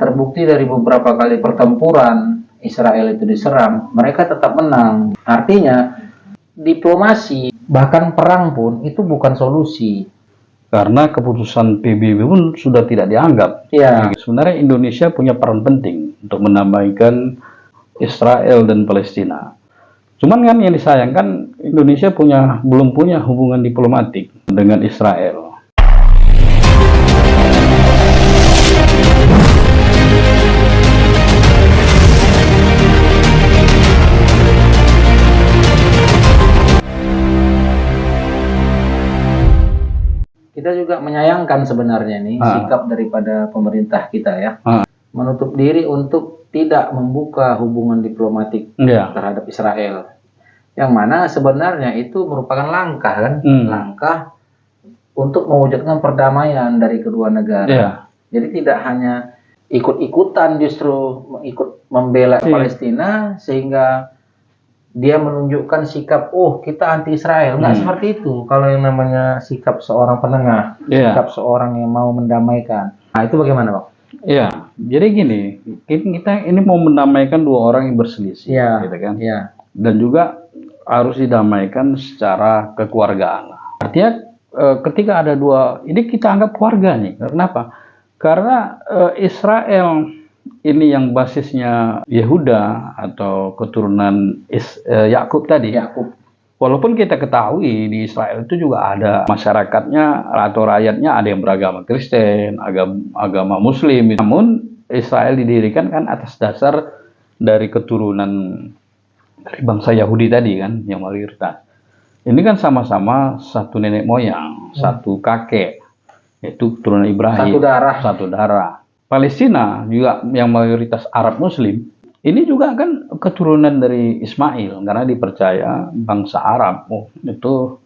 terbukti dari beberapa kali pertempuran Israel itu diserang, mereka tetap menang. Artinya diplomasi bahkan perang pun itu bukan solusi. Karena keputusan PBB pun sudah tidak dianggap. Ya. Sebenarnya Indonesia punya peran penting untuk mendamaikan Israel dan Palestina. Cuman kan yang disayangkan Indonesia belum punya hubungan diplomatik dengan Israel. Kita juga menyayangkan sebenarnya nih sikap daripada pemerintah kita ya, menutup diri untuk tidak membuka hubungan diplomatik terhadap Israel, yang mana sebenarnya itu merupakan langkah kan, langkah untuk mewujudkan perdamaian dari kedua negara. Jadi tidak hanya ikut-ikutan, justru ikut membela Palestina sehingga dia menunjukkan sikap, oh kita anti Israel. Nggak seperti itu. Kalau yang namanya sikap seorang penengah, sikap seorang yang mau mendamaikan. Nah itu bagaimana Pak? Iya, jadi gini, kita ini mau mendamaikan dua orang yang berselisih, gitu kan? Dan juga harus didamaikan secara kekeluargaan. Artinya ketika ada dua, ini kita anggap keluarga nih. Kenapa? Karena Israel ini yang basisnya Yehuda atau keturunan Yakub tadi. Walaupun kita ketahui di Israel itu juga ada masyarakatnya atau rakyatnya ada yang beragama Kristen, agama Muslim. Namun Israel didirikan kan atas dasar dari keturunan dari bangsa Yahudi tadi kan, yang mayoritas. Ini kan sama-sama satu nenek moyang, satu kakek, yaitu keturunan Ibrahim. Satu darah. Palestina juga yang mayoritas Arab Muslim, ini juga kan keturunan dari Ismail, karena dipercaya bangsa Arab, itu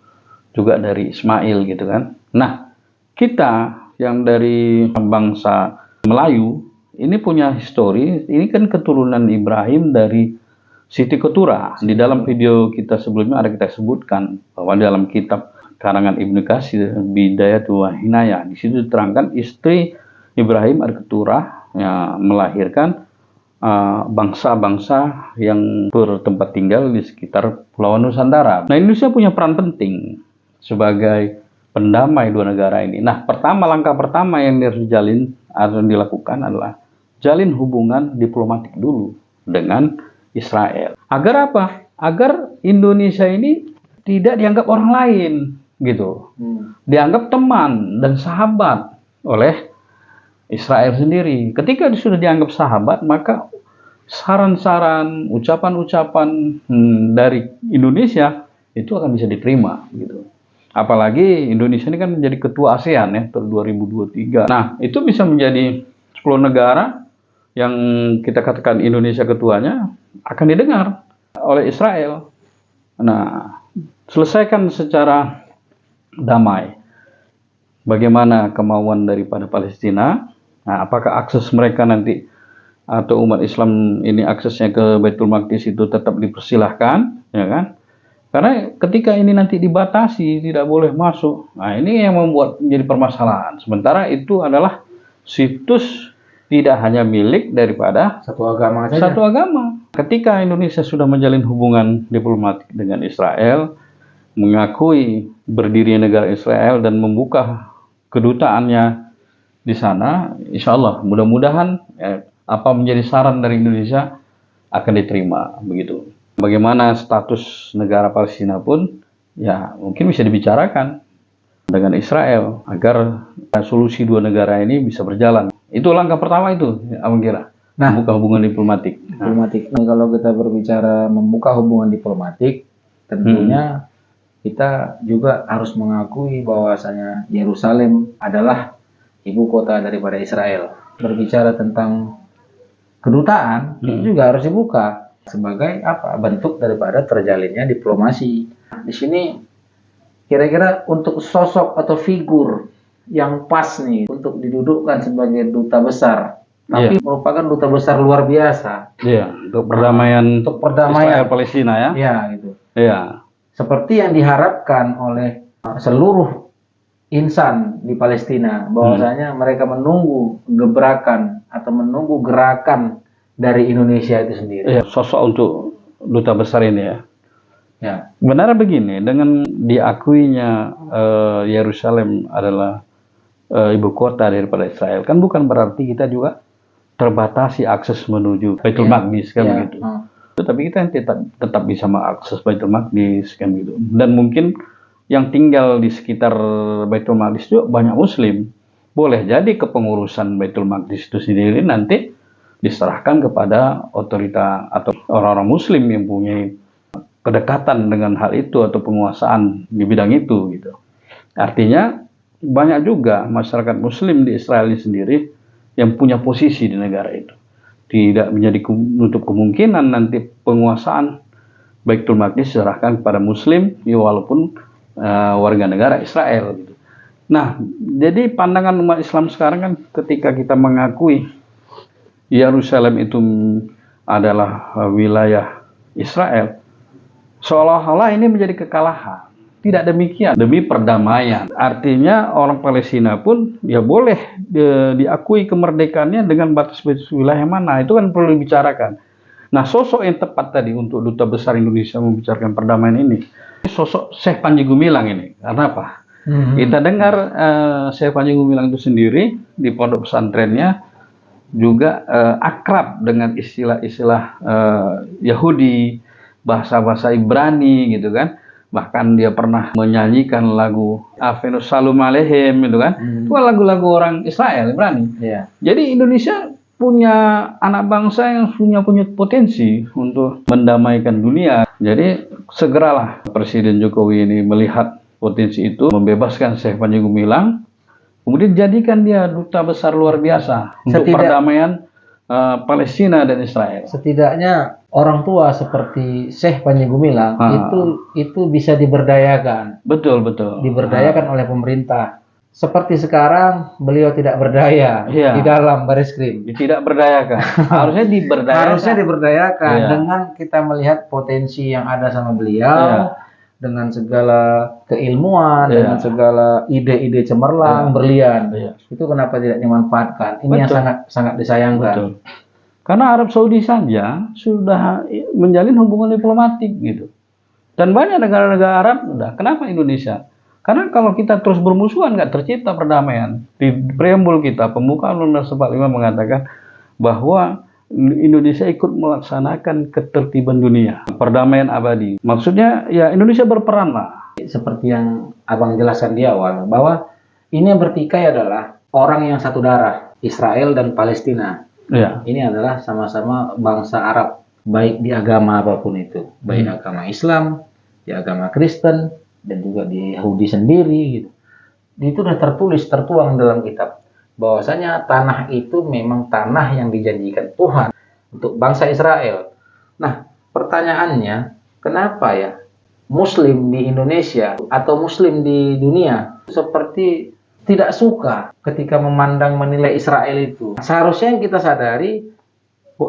juga dari Ismail gitu kan. Nah, kita yang dari bangsa Melayu, ini punya histori, ini kan keturunan Ibrahim dari Siti Ketura. Di dalam video kita sebelumnya ada kita sebutkan, bahwa dalam kitab karangan Ibnu Katsir, Bidayatul wa Hinayah, di situ diterangkan istri Ibrahim Al-Keturah yang melahirkan bangsa-bangsa yang bertempat tinggal di sekitar Pulau Nusantara. Nah, Indonesia punya peran penting sebagai pendamai dua negara ini. Nah, langkah pertama yang harus dilakukan adalah jalin hubungan diplomatik dulu dengan Israel. Agar apa? Agar Indonesia ini tidak dianggap orang lain, gitu. Dianggap teman dan sahabat oleh Israel sendiri. Ketika sudah dianggap sahabat, maka saran-saran, ucapan-ucapan dari Indonesia itu akan bisa diterima, gitu. Apalagi Indonesia ini kan menjadi ketua ASEAN ya tahun 2023. Nah, itu bisa menjadi 10 negara yang kita katakan Indonesia ketuanya akan didengar oleh Israel. Nah, selesaikan secara damai bagaimana kemauan daripada Palestina. Nah, apakah akses mereka nanti atau umat Islam ini aksesnya ke Baitul Maqdis itu tetap dipersilahkan, ya kan? Karena ketika ini nanti dibatasi, tidak boleh masuk. Nah, ini yang membuat menjadi permasalahan. Sementara itu adalah situs tidak hanya milik daripada satu agama saja. Satu agama. Ketika Indonesia sudah menjalin hubungan diplomatik dengan Israel, mengakui berdirinya negara Israel dan membuka kedutaannya di sana, insya Allah mudah-mudahan apa menjadi saran dari Indonesia akan diterima, begitu. Bagaimana status negara Palestina pun ya mungkin bisa dibicarakan dengan Israel agar solusi dua negara ini bisa berjalan. Itu langkah pertama itu, Abang kira. Membuka hubungan diplomatik. Nah, kalau kita berbicara membuka hubungan diplomatik, tentunya kita juga harus mengakui bahwasanya Yerusalem adalah ibu kota daripada Israel. Berbicara tentang kedutaan, itu juga harus dibuka sebagai apa? Bentuk daripada terjalinnya diplomasi. Di sini kira-kira untuk sosok atau figur yang pas nih untuk didudukkan sebagai duta besar, tapi merupakan duta besar luar biasa. Untuk perdamaian Israel Palestina ya. Iya, gitu. Seperti yang diharapkan oleh seluruh insan di Palestina, bahwasanya mereka menunggu gebrakan atau menunggu gerakan dari Indonesia itu sendiri? Ya, sosok untuk duta besar ini ya. Ya. Benar begini, dengan diakuinya Yerusalem adalah ibu kota daripada Israel, kan bukan berarti kita juga terbatasi akses menuju Baitul Maqdis kan begitu. Tetapi kita tetap bisa mengakses Baitul Maqdis kan gitu. Dan mungkin yang tinggal di sekitar Baitul Maqdis juga banyak Muslim. Boleh jadi kepengurusan Baitul Maqdis itu sendiri nanti diserahkan kepada otorita atau orang-orang Muslim yang punya kedekatan dengan hal itu atau penguasaan di bidang itu gitu. Artinya banyak juga masyarakat Muslim di Israel ini sendiri yang punya posisi di negara itu. Tidak menjadi menutup kemungkinan nanti penguasaan Baitul Maqdis diserahkan kepada Muslim, ya walaupun warga negara Israel. Gitu. Nah, jadi pandangan umat Islam sekarang kan ketika kita mengakui Yerusalem itu adalah wilayah Israel, seolah-olah ini menjadi kekalahan. Tidak demikian, demi perdamaian. Artinya orang Palestina pun ya boleh diakui kemerdekaannya dengan batas-batas wilayah mana. Itu kan perlu dibicarakan. Nah, sosok yang tepat tadi untuk Duta Besar Indonesia membicarakan perdamaian ini, sosok Syekh Panji Gumilang ini. Karena apa? Kita dengar Syekh Panji Gumilang itu sendiri di pondok pesantrennya juga akrab dengan istilah-istilah Yahudi, bahasa-bahasa Ibrani gitu kan. Bahkan dia pernah menyanyikan lagu Avenu Shalom Aleichem gitu kan. Itu lagu-lagu orang Israel, Ibrani. Jadi Indonesia punya anak bangsa yang punya potensi untuk mendamaikan dunia. Jadi segeralah Presiden Jokowi ini melihat potensi itu, membebaskan Syekh Panji Gumilang, kemudian jadikan dia duta besar luar biasa untuk perdamaian Palestina dan Israel. Setidaknya orang tua seperti Syekh Panji Gumilang itu bisa diberdayakan. Betul. Diberdayakan oleh pemerintah. Seperti sekarang beliau tidak berdaya di dalam Bareskrim. Tidak berdayakan. Harusnya diberdayakan. Dengan kita melihat potensi yang ada sama beliau, dengan segala keilmuan, dengan segala ide-ide cemerlang, berlian. Itu kenapa tidak dimanfaatkan? Ini yang sangat disayangkan. Betul. Karena Arab Saudi saja sudah menjalin hubungan diplomatik gitu. Dan banyak negara-negara Arab udah. Kenapa Indonesia? Karena kalau kita terus bermusuhan nggak tercipta perdamaian. Di preambul kita, pembukaan Undang-Undang 45 mengatakan bahwa Indonesia ikut melaksanakan ketertiban dunia, perdamaian abadi. Maksudnya ya Indonesia berperan lah. Seperti yang Abang jelaskan di awal, bahwa ini yang bertikai adalah orang yang satu darah, Israel dan Palestina. Ini adalah sama-sama bangsa Arab, baik di agama apapun itu, baik agama Islam, di agama Kristen, dan juga di Yahudi sendiri gitu. Itu sudah tertuang dalam kitab bahwasanya tanah itu memang tanah yang dijanjikan Tuhan untuk bangsa Israel. Nah, pertanyaannya, kenapa ya Muslim di Indonesia atau Muslim di dunia seperti tidak suka ketika menilai Israel itu? Seharusnya yang kita sadari,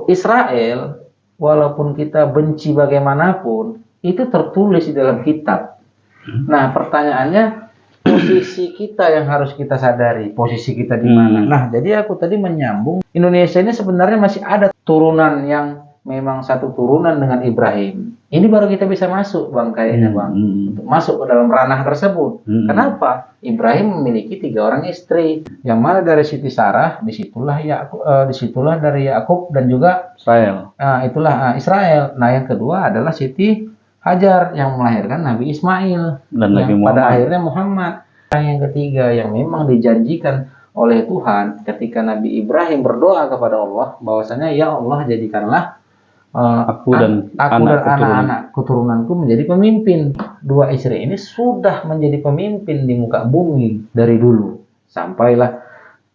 Israel, walaupun kita benci bagaimanapun, itu tertulis di dalam kitab. Nah, pertanyaannya, posisi kita yang harus kita sadari, posisi kita di mana. Nah, jadi aku tadi menyambung, Indonesia ini sebenarnya masih ada turunan yang memang satu turunan dengan Ibrahim. Ini baru kita bisa masuk, Bang, kayaknya, Bang, untuk masuk ke dalam ranah tersebut. Kenapa? Ibrahim memiliki 3 orang istri, yang mana dari Siti Sarah, disitulah dari Yakub dan juga Israel. Itulah Israel. Nah, yang kedua adalah Siti Hajar yang melahirkan Nabi Ismail dan yang pada akhirnya Muhammad. Yang ketiga yang memang dijanjikan oleh Tuhan ketika Nabi Ibrahim berdoa kepada Allah bahwasanya ya Allah jadikanlah aku dan anak-anak keturunanku menjadi pemimpin. 2 istri ini sudah menjadi pemimpin di muka bumi dari dulu sampailah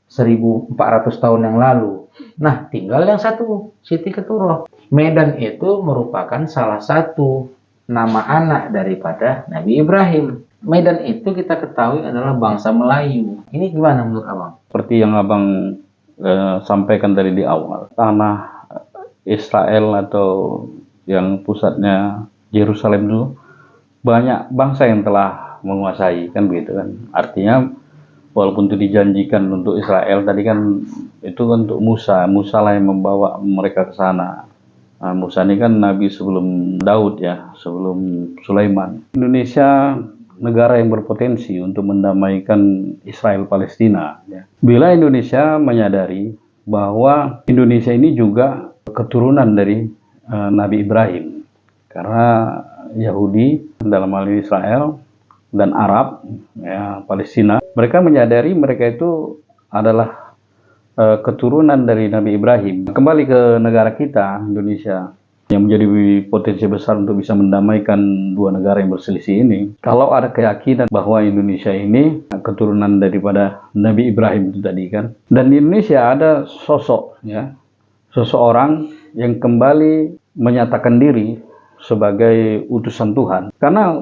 1400 tahun yang lalu. Nah, tinggal yang satu, Siti Keturuh. Medan itu merupakan salah satu nama anak daripada Nabi Ibrahim. Medan itu kita ketahui adalah bangsa Melayu. Ini gimana menurut Abang? Seperti yang Abang sampaikan tadi di awal, tanah Israel atau yang pusatnya Yerusalem itu banyak bangsa yang telah menguasai, kan begitu kan. Artinya walaupun itu dijanjikan untuk Israel, tadi kan itu untuk Musa. Musa lah yang membawa mereka ke sana. Nah, Musa ini kan nabi sebelum Daud ya, sebelum Sulaiman. Indonesia negara yang berpotensi untuk mendamaikan Israel Palestina. Ya. Bila Indonesia menyadari bahwa Indonesia ini juga keturunan dari Nabi Ibrahim, karena Yahudi dalam hal ini Israel dan Arab, ya, Palestina, mereka menyadari mereka itu adalah keturunan dari Nabi Ibrahim. Kembali ke negara kita, Indonesia, yang menjadi potensi besar untuk bisa mendamaikan dua negara yang berselisih ini. Kalau ada keyakinan bahwa Indonesia ini keturunan daripada Nabi Ibrahim itu tadi kan, dan di Indonesia ada sosok, ya, seseorang yang kembali menyatakan diri sebagai utusan Tuhan. Karena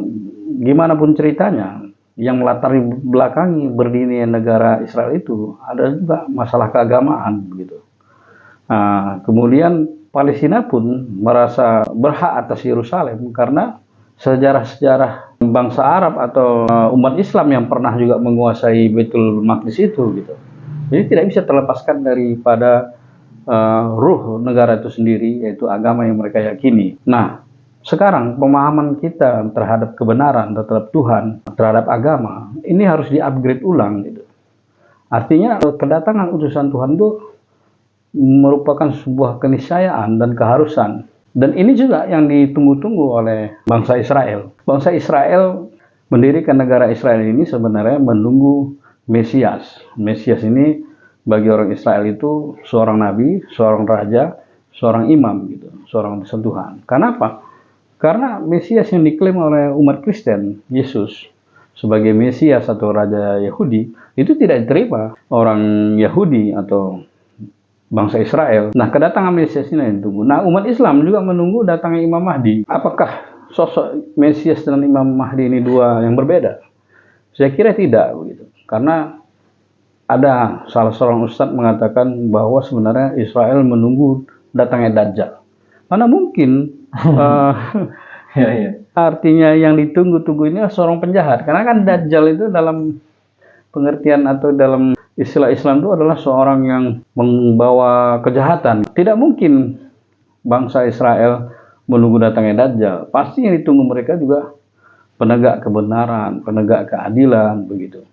gimana pun ceritanya, yang melatar belakangi berdirinya negara Israel itu ada juga masalah keagamaan begitu. Nah, kemudian Palestina pun merasa berhak atas Yerusalem karena sejarah-sejarah bangsa Arab atau umat Islam yang pernah juga menguasai Baitul Maqdis itu gitu. Jadi tidak bisa terlepaskan daripada ruh negara itu sendiri, yaitu agama yang mereka yakini. Nah, sekarang pemahaman kita terhadap kebenaran, terhadap Tuhan, terhadap agama, ini harus di-upgrade ulang gitu. Artinya kedatangan utusan Tuhan itu merupakan sebuah keniscayaan dan keharusan. Dan ini juga yang ditunggu-tunggu oleh bangsa Israel. Bangsa Israel mendirikan negara Israel ini sebenarnya menunggu Mesias. Mesias ini bagi orang Israel itu seorang nabi, seorang raja, seorang imam gitu, seorang utusan Tuhan. Kenapa? Karena Mesias yang diklaim oleh umat Kristen, Yesus, sebagai Mesias atau Raja Yahudi, itu tidak diterima orang Yahudi atau bangsa Israel. Nah, kedatangan Mesias ini yang ditunggu. Nah, umat Islam juga menunggu datangnya Imam Mahdi. Apakah sosok Mesias dan Imam Mahdi ini dua yang berbeda? Saya kira tidak begitu. Karena ada salah seorang ustadz mengatakan bahwa sebenarnya Israel menunggu datangnya Dajjal. Mana mungkin artinya yang ditunggu-tunggu ini seorang penjahat. Karena kan Dajjal itu dalam pengertian atau dalam istilah Islam itu adalah seorang yang membawa kejahatan. Tidak mungkin bangsa Israel menunggu datangnya Dajjal. Pasti yang ditunggu mereka juga penegak kebenaran, penegak keadilan begitu.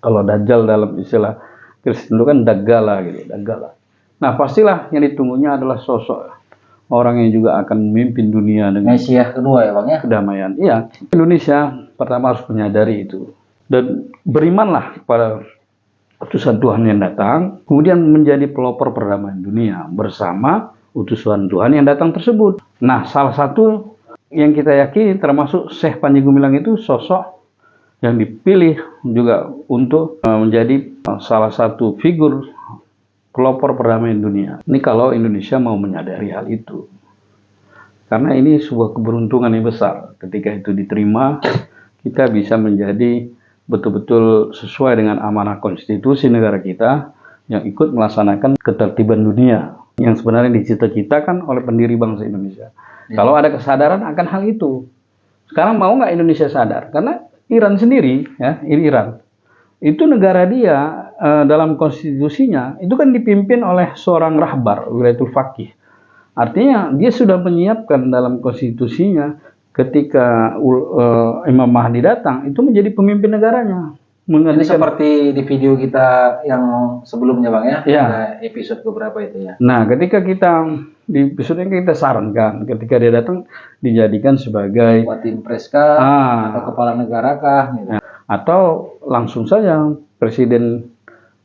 Kalau Dajjal dalam istilah Kristen itu kan Daggala gitu, Daggala. Nah, pastilah yang ditunggunya adalah sosok orang yang juga akan memimpin dunia dengan Mesias kedua ya Bang ya? Kedamaian. Iya, Indonesia pertama harus menyadari itu. Dan berimanlah kepada utusan Tuhan yang datang, kemudian menjadi pelopor perdamaian dunia bersama utusan Tuhan yang datang tersebut. Nah, salah satu yang kita yakini termasuk Syekh Panji Gumilang itu sosok yang dipilih juga untuk menjadi salah satu figur pelopor perdamaian dunia. Ini kalau Indonesia mau menyadari hal itu. Karena ini sebuah keberuntungan yang besar. Ketika itu diterima, kita bisa menjadi betul-betul sesuai dengan amanah konstitusi negara kita yang ikut melaksanakan ketertiban dunia yang sebenarnya dicita-citakan oleh pendiri bangsa Indonesia. Ya. Kalau ada kesadaran akan hal itu. Sekarang mau nggak Indonesia sadar? Karena Iran sendiri, ya, Iran, itu negara dia dalam konstitusinya itu kan dipimpin oleh seorang rahbar, wilayatul faqih. Artinya dia sudah menyiapkan dalam konstitusinya ketika Imam Mahdi datang itu menjadi pemimpin negaranya. Ini seperti di video kita yang sebelumnya Bang ya, ya. Episode beberapa itu ya. Nah, ketika kita di episode yang kita sarankan ketika dia datang dijadikan sebagai Watim Preska atau kepala negara kah gitu. Atau langsung saja presiden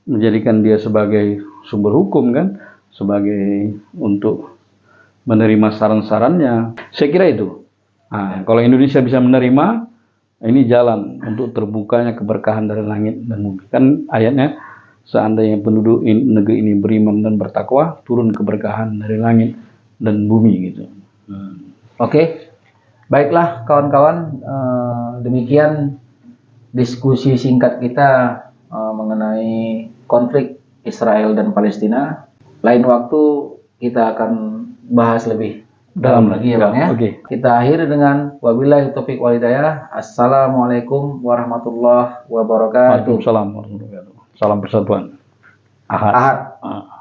menjadikan dia sebagai sumber hukum kan, sebagai untuk menerima saran-sarannya. Saya kira itu. Nah, kalau Indonesia bisa menerima, ini jalan untuk terbukanya keberkahan dari langit dan bumi. Kan ayatnya, seandainya penduduk negeri ini beriman dan bertakwa, turun keberkahan dari langit dan bumi gitu. Oke, baiklah kawan-kawan, demikian diskusi singkat kita mengenai konflik Israel dan Palestina. Lain waktu kita akan bahas lebih dalam lagi ya Bang ya. Okay. Kita akhiri dengan wabillahi taufiq wal hidayah. Assalamualaikum warahmatullahi wabarakatuh. Waalaikumsalam warahmatullahi wabarakatuh. Salam persatuan. Ahad. Ahad.